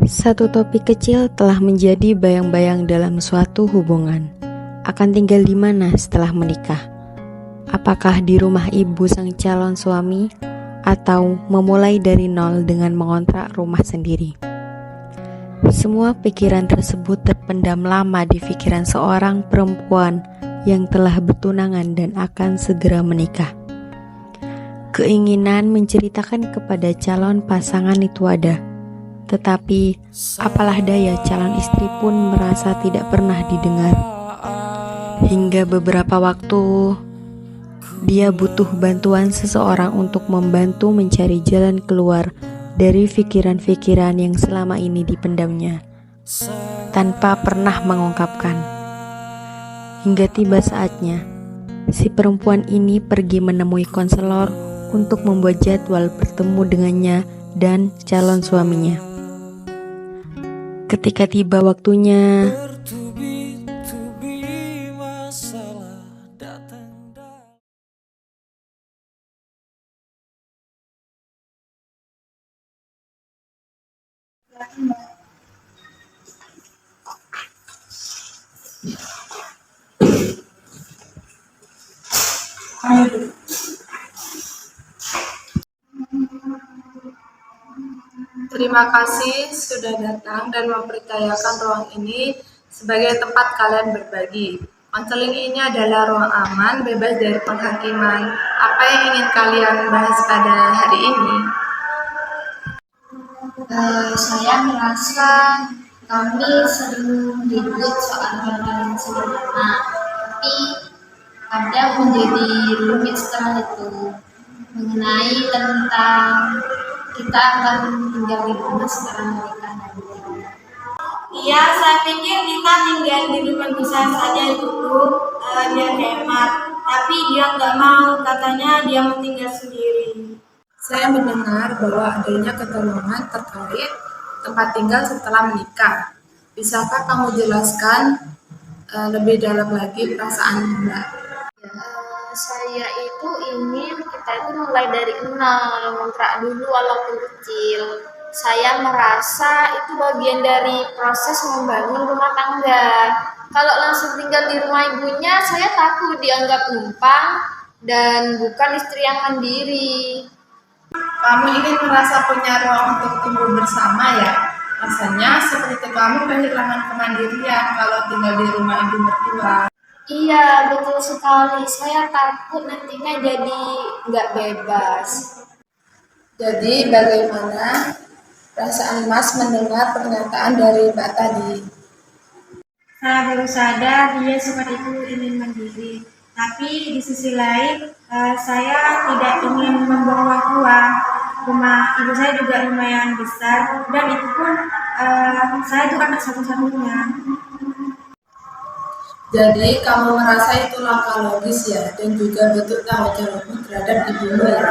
Satu topik kecil telah menjadi bayang-bayang dalam suatu hubungan. Akan tinggal di mana setelah menikah? Apakah di rumah ibu sang calon suami, atau memulai dari nol dengan mengontrak rumah sendiri? Semua pikiran tersebut terpendam lama di pikiran seorang perempuan yang telah bertunangan dan akan segera menikah. Keinginan menceritakan kepada calon pasangan itu ada, tetapi apalah daya calon istri pun merasa tidak pernah didengar. Hingga beberapa waktu, dia butuh bantuan seseorang untuk membantu mencari jalan keluar dari pikiran-pikiran yang selama ini dipendamnya, tanpa pernah mengungkapkan. Hingga tiba saatnya, si perempuan ini pergi menemui konselor untuk membuat jadwal bertemu dengannya dan calon suaminya. Ketika tiba waktunya, Terima kasih sudah datang dan mempercayakan ruang ini sebagai tempat kalian berbagi. Konseling ini adalah ruang aman, bebas dari penghakiman. Apa yang ingin kalian bahas pada hari ini? Saya merasa kami sering ribut soal hal-hal yang sederhana, tapi kadang menjadi rumit setelah itu, mengenai tentang kita akan tinggal di rumah setelah menikah nanti. Iya, saya pikir kita tinggal di rumah besar saja dulu, biar hemat. Tapi dia nggak mau, katanya dia mau tinggal sendiri. Saya mendengar bahwa adanya keterangan terkait tempat tinggal setelah menikah. Bisakah kamu jelaskan lebih dalam lagi perasaan Mbak? Saya itu ingin kita itu mulai dari nol, ngontrak dulu walaupun kecil. Saya merasa itu bagian dari proses membangun rumah tangga. Kalau langsung tinggal di rumah ibunya, saya takut dianggap numpang dan bukan istri yang mandiri. Kamu ingin merasa punya ruang untuk tumbuh bersama ya? Rasanya seperti kamu kehilangan kemandirian kalau tinggal di rumah ibu mertua. Iya, betul sekali. Saya takut nantinya jadi nggak bebas. Jadi bagaimana perasaan Mas mendengar pernyataan dari Mbak tadi? Saya baru sadar dia seperti itu ingin mandiri. Tapi di sisi lain, saya tidak ingin membawa uang. Rumah ibu saya juga lumayan besar, dan itu pun saya itu anak satu-satunya. Jadi kamu merasa itu langkah logis ya, dan juga bentuk tanggung jawabmu terhadap ibumu ya?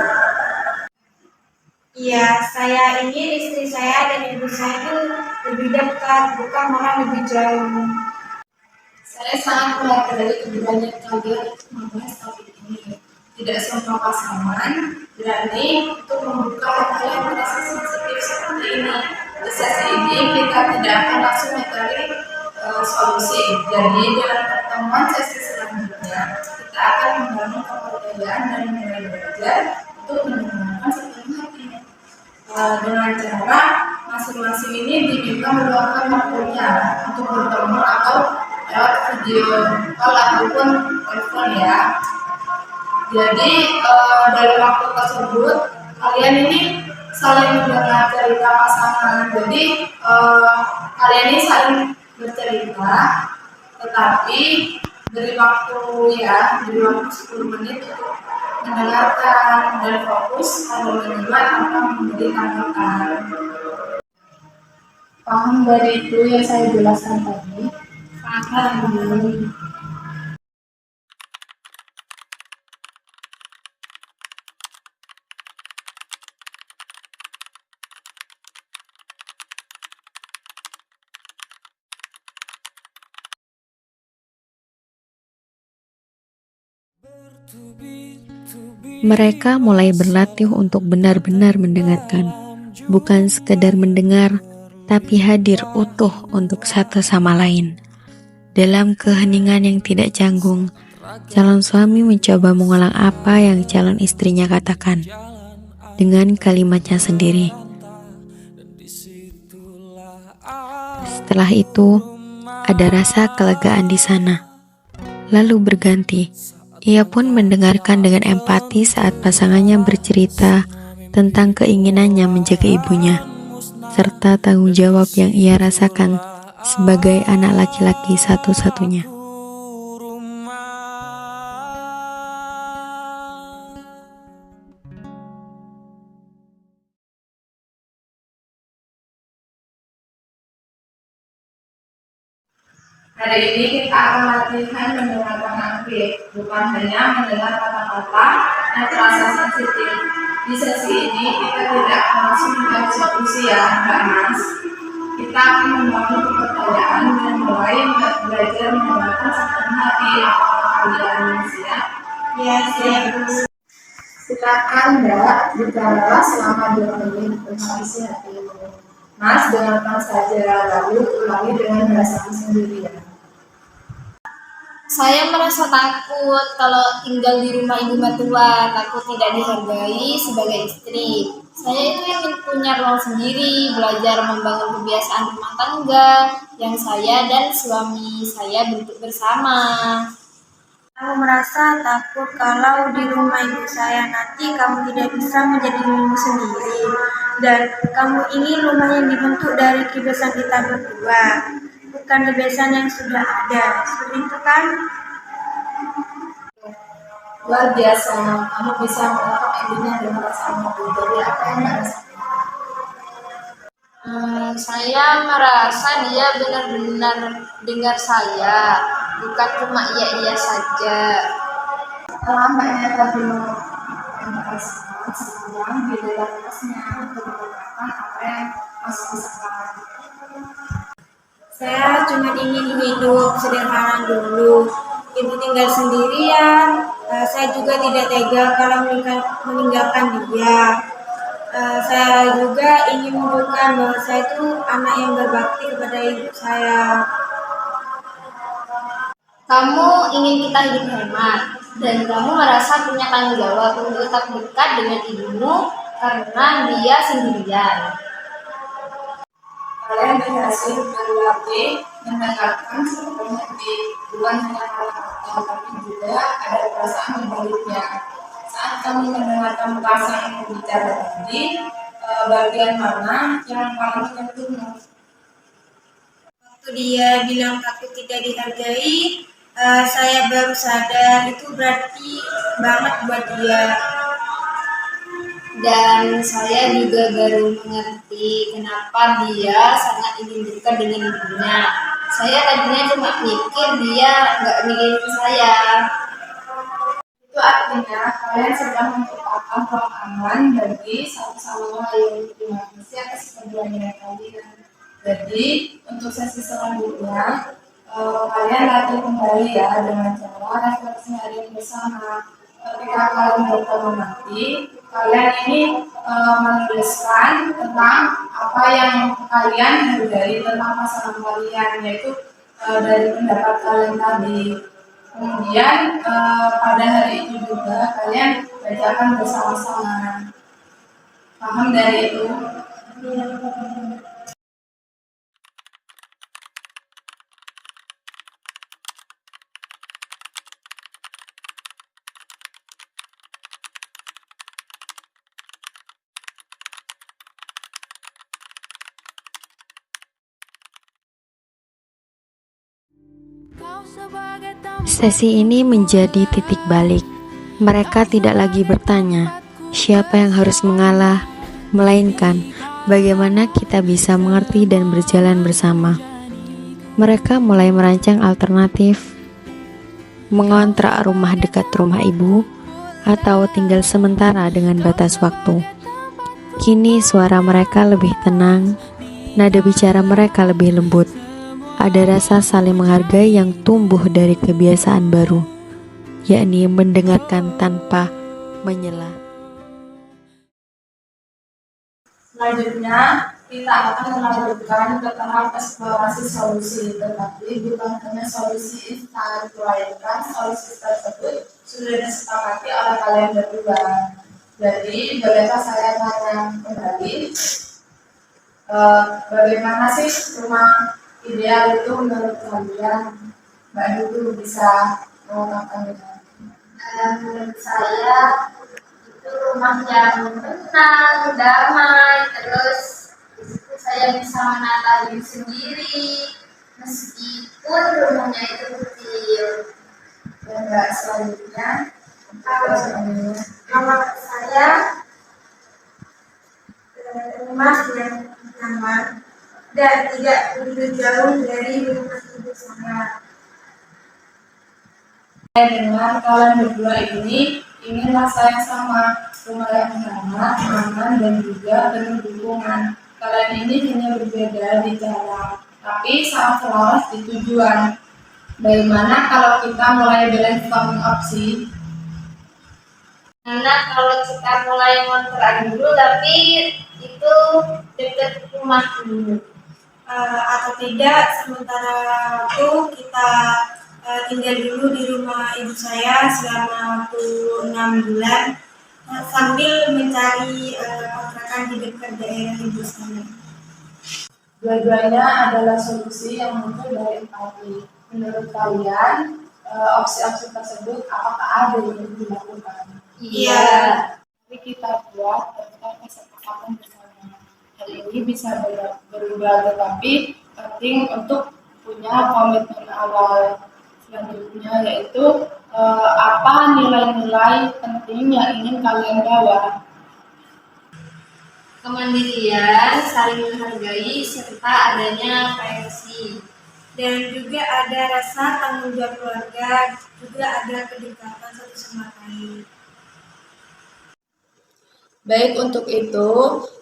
Iya, saya ingin istri saya dan ibu saya itu lebih dekat, bukan malah lebih jauh. Saya sangat menghargai keberanian kalian untuk membahas topik ini. Tidak semua pasangan berani untuk membuka hal yang merasa sensitif seperti ini. Di sesi ini kita tidak akan langsung mencari solusi. Jadi dalam pertemuan sesi selanjutnya kita akan membangun kepercayaan dan mulai belajar untuk mendengarkan sepenuh hati. Dengan cara masing-masing ini diminta meluangkan waktunya untuk bertemu atau lewat video call ataupun telepon ya. Jadi dari waktu tersebut kalian ini saling mendengar cerita pasangan. Jadi kalian ini saling bercerita, tetapi dari waktu 10 menit untuk mendengarkan dan fokus pada mendengar atau memberi tanggapan. Paham dari itu yang saya jelaskan tadi? Paham. mereka mulai berlatih untuk benar-benar mendengarkan, bukan sekedar mendengar, tapi hadir utuh untuk satu sama lain. Dalam keheningan yang tidak canggung, calon suami mencoba mengulang apa yang calon istrinya katakan dengan kalimatnya sendiri. Setelah itu, ada rasa kelegaan di sana. Lalu berganti, ia pun mendengarkan dengan empati saat pasangannya bercerita tentang keinginannya menjaga ibunya, serta tanggung jawab yang ia rasakan sebagai anak laki-laki satu-satunya. Hari ini kita akan latihan mendengarkan aktif, bukan hanya mendengar kata-kata yang terasa sensitif. Di sesi ini kita tidak akan langsung mencari solusi ya, Mbak Mas. Kita akan membangun kepercayaan dan mulai belajar mendengarkan sepenuh hati. Apakah kalian siap? Ya, siap. Silakan Mbak, bicara selama 2 menit tentang isi hatimu. Mas, dengarkan saja, lalu ulangi dengan bahasa sendiri ya. Saya merasa takut kalau tinggal di rumah ibu mertua, takut tidak dihargai sebagai istri. Saya itu ingin punya ruang sendiri, belajar membangun kebiasaan rumah tangga yang saya dan suami saya bentuk bersama. Aku merasa takut kalau di rumah ibu saya nanti kamu tidak bisa menjadi dirimu sendiri. Dan kamu ingin rumah yang dibentuk dari kebiasaan kita berdua, bukan kebiasaan yang sudah ada. Seperti itu kan? Luar biasa, kamu bisa menangkap ibunya dengan rasa empati. Jadi apa yang Mbak rasakan? Saya merasa dia benar-benar dengar saya, bukan cuma iya-iya saja. Mbaknya tadi merasakan sekarang di dalam tasnya untuk mengatakan apa yang Mas rasakan. Saya cuma ingin hidup sederhana dulu. Ibu tinggal sendirian. Saya juga tidak tega kalau meninggalkan dia. Saya juga ingin menunjukkan bahwa saya itu anak yang berbakti kepada ibu saya. Kamu ingin kita hidup hemat, dan kamu merasa punya tanggung jawab untuk tetap dekat dengan ibumu karena dia sendirian. Kalian berhasil berlatih mendengarkan sepenuh hati, bukan hanya kata-kata, tapi juga ada perasaan di baliknya. Saat kamu mendengarkan perasaan yang berbicara tadi, bagian mana yang paling menyentuhmu? Waktu dia bilang takut tidak dihargai, saya baru sadar itu berarti banget buat dia. Dan saya juga baru mengerti kenapa dia sangat ingin dekat dengan ibunya. Saya tadinya cuma mikir dia nggak mikirin saya. Itu artinya kalian sedang menciptakan ruang aman bagi satu sama lain. Terima kasih atas keduanya kalian. Jadi untuk sesi selanjutnya kalian latih kembali ya dengan cara refleksi harian bersama. Ketika kalian bertemu nanti, kalian ini menuliskan tentang apa yang kalian hargai tentang pasangan kalian, yaitu dari pendapat kalian tadi. Kemudian pada hari itu juga kalian bacakan bersama-sama. Paham dari itu? Sesi ini menjadi titik balik. Mereka tidak lagi bertanya siapa yang harus mengalah, melainkan bagaimana kita bisa mengerti dan berjalan bersama. Mereka mulai merancang alternatif, mengontrak rumah dekat rumah ibu, atau tinggal sementara dengan batas waktu. Kini suara mereka lebih tenang, nada bicara mereka lebih lembut. Ada rasa saling menghargai yang tumbuh dari kebiasaan baru, yakni mendengarkan tanpa menyela. Selanjutnya, kita akan melanjutkan ke tahap eksplorasi solusi, tetapi bukan hanya solusi instan, melainkan solusi tersebut sudah disepakati oleh kalian berdua. Jadi, bolehkah saya tanya kembali, bagaimana sih rumah ideal itu menurut kalian? Mbak Dudu bisa mengungkapkan itu. Menurut saya itu rumah yang tenang, damai, terus di situ saya bisa menata diri sendiri meskipun rumahnya itu kecil. Dan Mbak selanjutnya, Kalau saya rumah yang nyaman dan tidak begitu jauh dari rumah ibu saya. saya dengar kalian berdua ini ingin rasa yang sama, rumah yang hangat, aman, dan juga penuh dukungan. Kalian ini hanya berbeda di cara, tapi sangat selaras di tujuan. Bagaimana kalau kita mulai brainstorming opsi? Karena kalau kita mulai ngontrak dulu, tapi itu dekat rumah dulu. Atau tidak, sementara itu kita tinggal dulu di rumah ibu saya selama waktu 6 bulan sambil mencari kontrakan di dekat daerah ibu saya. Dua-duanya adalah solusi yang muncul dari empati. Menurut kalian, opsi-opsi tersebut apakah ada yang dilakukan? Iya. Tapi kita buat tentang kesepakatan bersama. Hal ini bisa berubah, tetapi penting untuk punya komitmen awal. Selanjutnya yaitu apa nilai-nilai penting yang ingin kalian bawa. Kemandirian, saling menghargai, serta adanya privacy. Dan juga ada rasa tanggung jawab keluarga, juga ada kedekatan satu sama lain. Baik, untuk itu,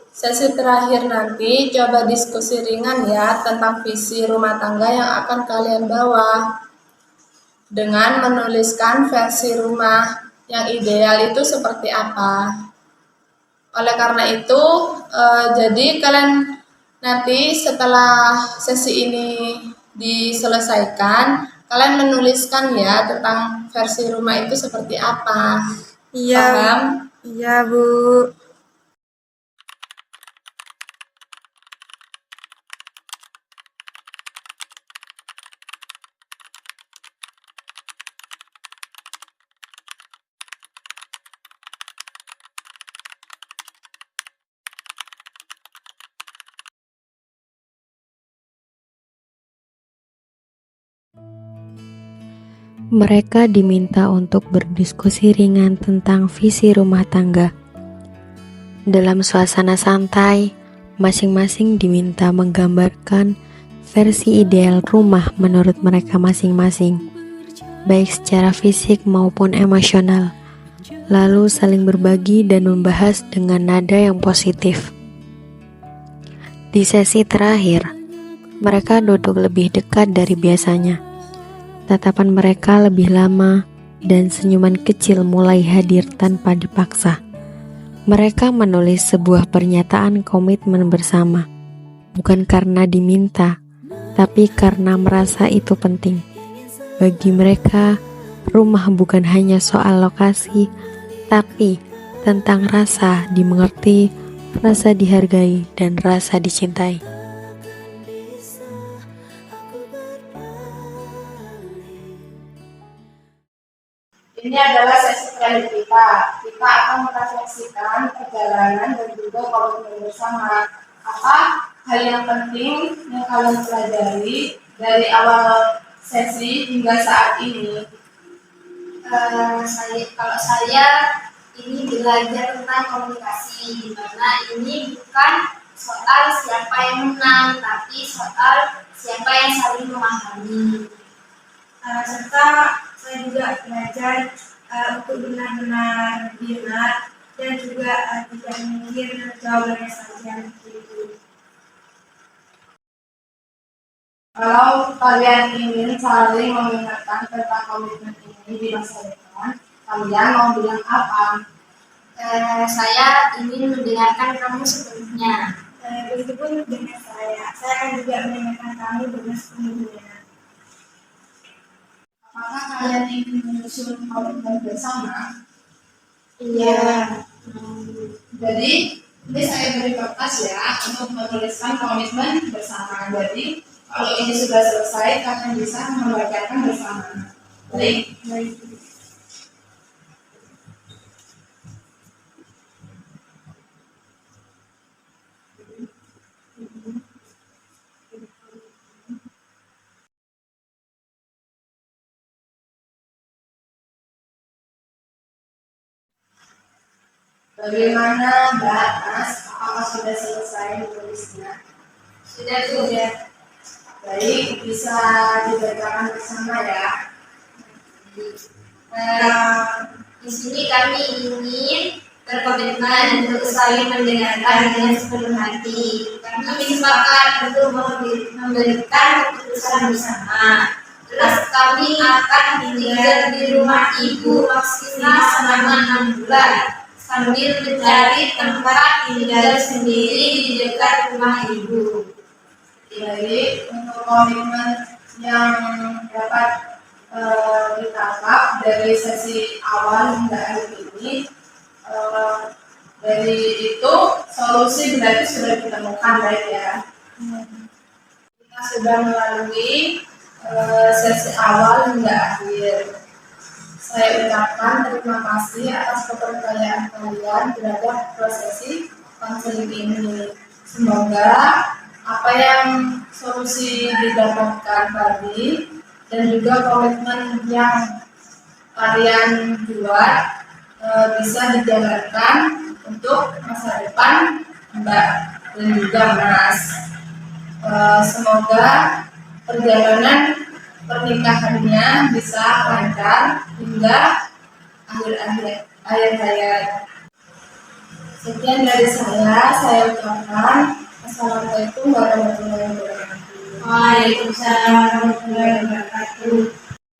sesi terakhir nanti coba diskusi ringan ya tentang visi rumah tangga yang akan kalian bawa. Dengan menuliskan versi rumah yang ideal itu seperti apa. Oleh karena itu, jadi kalian nanti setelah sesi ini diselesaikan, kalian menuliskan ya tentang versi rumah itu seperti apa. Iya, Paham? iya Bu. Mereka diminta untuk berdiskusi ringan tentang visi rumah tangga. Dalam suasana santai, masing-masing diminta menggambarkan versi ideal rumah menurut mereka masing-masing, baik secara fisik maupun emosional, lalu saling berbagi dan membahas dengan nada yang positif. Di sesi terakhir, mereka duduk lebih dekat dari biasanya. Tatapan mereka lebih lama dan senyuman kecil mulai hadir tanpa dipaksa. Mereka menulis sebuah pernyataan komitmen bersama, bukan karena diminta, tapi karena merasa itu penting. Bagi mereka, rumah bukan hanya soal lokasi, tapi tentang rasa dimengerti, rasa dihargai, dan rasa dicintai. Ini adalah sesi terakhir kita. Kita akan merefleksikan perjalanan dan juga komitmen bersama. Apa hal yang penting yang kalian pelajari dari awal sesi hingga saat ini? Kalau saya ini belajar tentang komunikasi, di mana ini bukan soal siapa yang menang, tapi soal siapa yang saling memahami. Serta saya juga belajar untuk benar-benar bijak dan juga tidak mikir jawabannya saja gitu. Kalau kalian ingin saling mengingatkan tentang komitmen ini di masa depan, kalian mau bilang apa? Saya ingin mendengarkan kamu sepenuhnya. Begitupun dengan saya akan juga mendengarkan kamu dengan sepenuhnya. Apakah kalian ingin menyusun komitmen bersama? Iya. Jadi, ini saya beri kertas ya untuk menuliskan komitmen bersama. Jadi, kalau ini sudah selesai, kalian bisa membacakan bersama. Baik. Bagaimana Mbak Anas? Apakah sudah selesai menulisnya? Sudah. Baik, bisa dibacakan bersama ya. Di sini kami ingin berkomitmen untuk saling mendengarkan dengan sepenuh hati. Kami sepakat untuk memberikan keputusan bersama. Terus kami akan tinggal di rumah ibu maksimal selama 6 bulan sambil mencari tempat tinggal sendiri di dekat rumah ibu. Jadi untuk komitmen yang dapat ditangkap dari sesi awal hingga akhir ini, dari itu solusi berarti sudah ditemukan, baik ya. Kita sudah melalui sesi awal hingga akhir. Saya ucapkan terima kasih atas kepercayaan kalian terhadap prosesi konseling ini. Semoga apa yang solusi didapatkan tadi dan juga komitmen yang kalian buat bisa dijalankan untuk masa depan Mbak dan juga Mas. Semoga perjalanan pernikahannya bisa lancar hingga akhir hayat. Sekian dari saya ucapkan Assalamualaikum warahmatullahi wabarakatuh. Waalaikumsalam warahmatullahi wabarakatuh.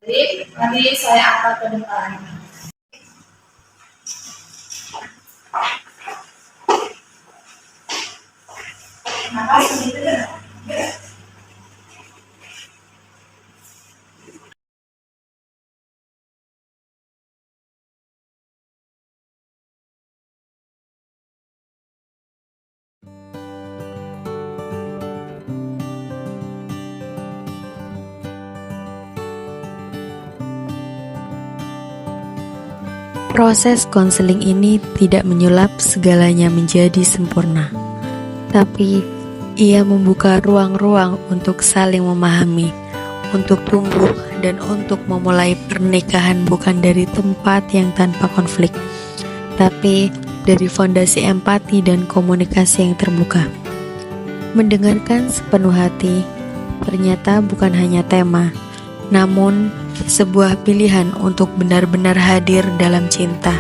Jadi, mari saya angkat ke depan. Proses konseling ini tidak menyulap segalanya menjadi sempurna, tapi ia membuka ruang-ruang untuk saling memahami, untuk tumbuh dan untuk memulai pernikahan bukan dari tempat yang tanpa konflik, tapi dari fondasi empati dan komunikasi yang terbuka. Mendengarkan sepenuh hati ternyata bukan hanya tema, namun sebuah pilihan untuk benar-benar hadir dalam cinta.